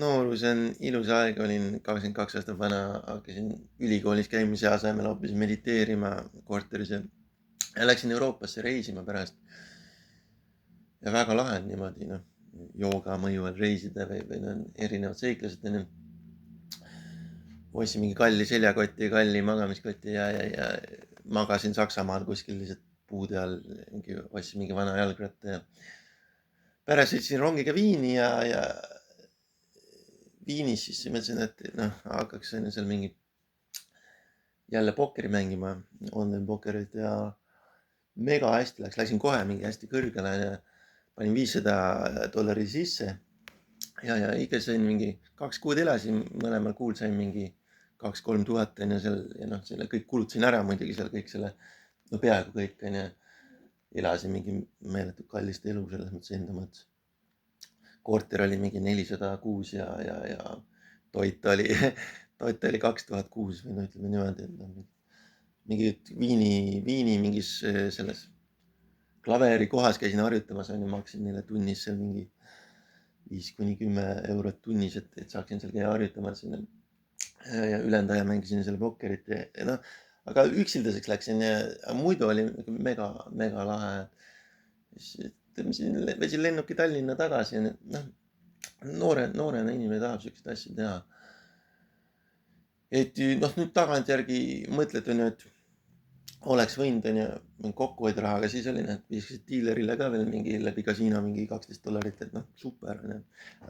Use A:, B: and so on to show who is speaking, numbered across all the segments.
A: Noorus on ilus aeg, olin 22 aastat vana, hakkasin ülikoolis käimise asemel hoopis mediteerima korteris ja läksin Euroopasse reisima pärast. Ja väga lahe on niimoodi, noh, jooga mõju all reisida või erinevad seiklused. Ostsin mingi kalli seljakoti, kalli magamiskoti ja magasin Saksamaal kuskil lihtsalt puude all, ostsin mingi vana jalgratta ja pärast sõitsin rongiga Viini ja Viinis siis mõtlesin, et noh, hakkaks seal mingi jälle pokkeri mängima, online pokkerit ja mega hästi läksin kohe mingi hästi kõrgele ja panin $500 sisse ja ikka sain mingi 2 kuud elasin, mõlemal kuul sain mingi 2-3 tuhat on ju seal ja noh, selle kõik kulutasin ära muidugi seal kõik selle, no peaaegu kõik on ju, elasin mingi meeletult kallist elu selles mõttes enda mõttes. Korter oli mingi 400 kuus ja toit oli, toit oli 2006 või no ütleme niimoodi, et mingi Viini mingis selles klaveri kohas käisin harjutamas, on ju, maksin neile tunnis seal mingi 5-10 eurot tunnis, et saaksin seal käia harjutamas ja ülejäänud aja mängisin selle pokkerit ja noh, aga üksildaseks läksin ja muidu oli mega lahe. Võtsin lennuki Tallinna tagasi ja noh, noorena inimene tahab selliseid asju teha. Et noh, nüüd tagantjärgi mõtled, on ju, et oleks võinud, on ju, kokku hoida raha, aga siis oli need, viiskasid diilerile ka veel mingi läbi kasiino mingi $12, et noh, super, on ju.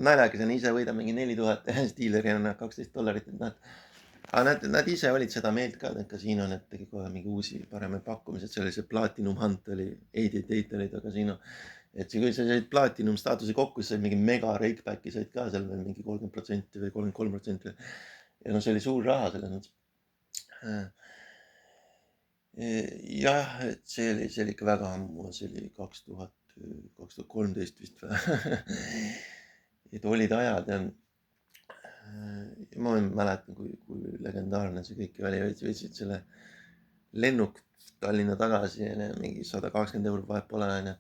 A: Naljakas on, ise võida mingi 4000 ja siis diileri on $12, et noh, aga nad ise olid seda meelt ka, need kasiino, need tegi kohe mingi uusi paremaid pakkumised, see oli see Platinum Hunt oli, 88 oli ta kasiino. Et kui sa said Platinum staatuse kokku, siis said mingi mega rakeback'i said ka seal veel mingi 30% või 33%. Ja noh, see oli suur raha selles mõttes. Jah, et see oli ikka väga ammu, see oli 2013 vist või. Et olid ajad ja ma mäletan, kui legendaarne see kõik oli, võtsid selle lennuk Tallinna tagasi ja mingi 120 eurot vahet pole, on ju.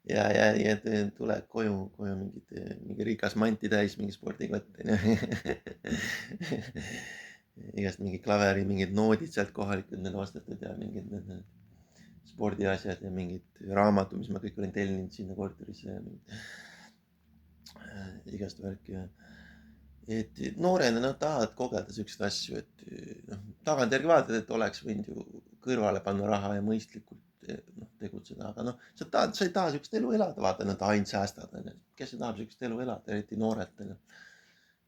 A: ja tuleb koju mingi rikas manti täis, mingi spordikott, on ju. Igast mingi klaveri, mingid noodid sealt kohalikud need ostetud ja mingid need spordiasjad ja mingid raamatud, mis ma kõik olin tellinud sinna korterisse ja igast värki ja et noorena noh, tahad kogeda siukseid asju, et noh, tagantjärgi vaatad, et oleks võinud ju kõrvale panna raha ja mõistlikult noh, tegutseda, aga noh, sa ei taha siukest elu elada, vaata, nad ainult säästad, on ju. Kes ei tahab siukest elu elada, eriti noored, on ju.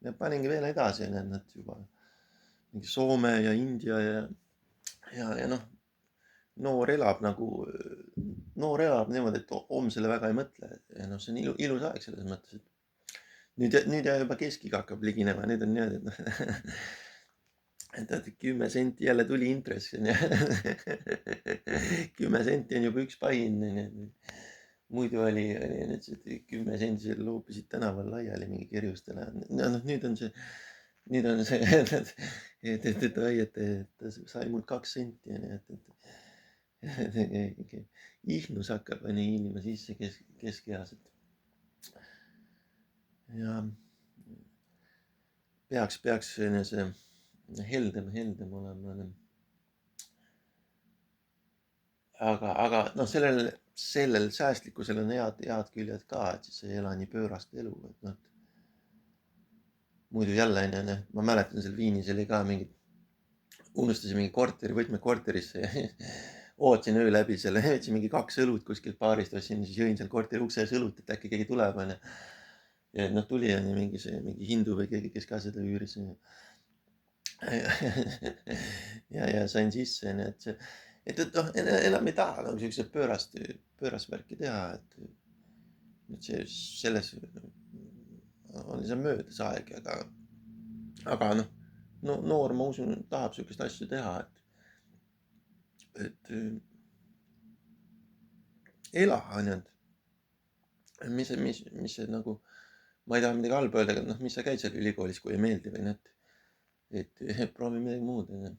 A: Ja paningi veel edasi, on ju, nad juba mingi Soome ja India ja noh, noor elab niimoodi, et homsele väga ei mõtle ja noh, see on ilus aeg selles mõttes, et nüüd juba keskiga hakkab liginema, nüüd on niimoodi, et noh, et 10 senti jälle tuli intress, on ju. 10 senti on juba üks pahin, on ju. Muidu oli need 10 sendised loopisid tänaval laiali mingi kerjustele. Noh, nüüd on see, et oi, et sai mul 2 senti, on ju, et ihnus hakkab hiilima sisse keskeas, et ja peaks see heldem olema. Aga noh, sellel säästlikkusel on head küljed ka, et siis ei ela nii pöörast elu, et noh, muidu jälle on ju, ma mäletan seal Viinis oli ka mingi, unustasin mingi korteri, võtmed korterisse ja ootasin öö läbi selle, võtsin mingi 2 õlut kuskilt baarist, ostsin, siis jõin seal korteri ukse ees õlut, et äkki keegi tuleb, on ju. Ja noh, tuli on ju mingi hindu või keegi, kes ka seda üüris. ja sain sisse, on ju, et noh, enam ei taha nagu siukse pöörast värki teha, et selles on see möödas aeg, aga noh, noor, ma usun, tahab siukest asju teha, et ela, on ju, et mis see nagu, ma ei taha midagi halba öelda, aga noh, mis sa käid seal ülikoolis, kui ei meeldi või noh, et proovi midagi muud, on ju.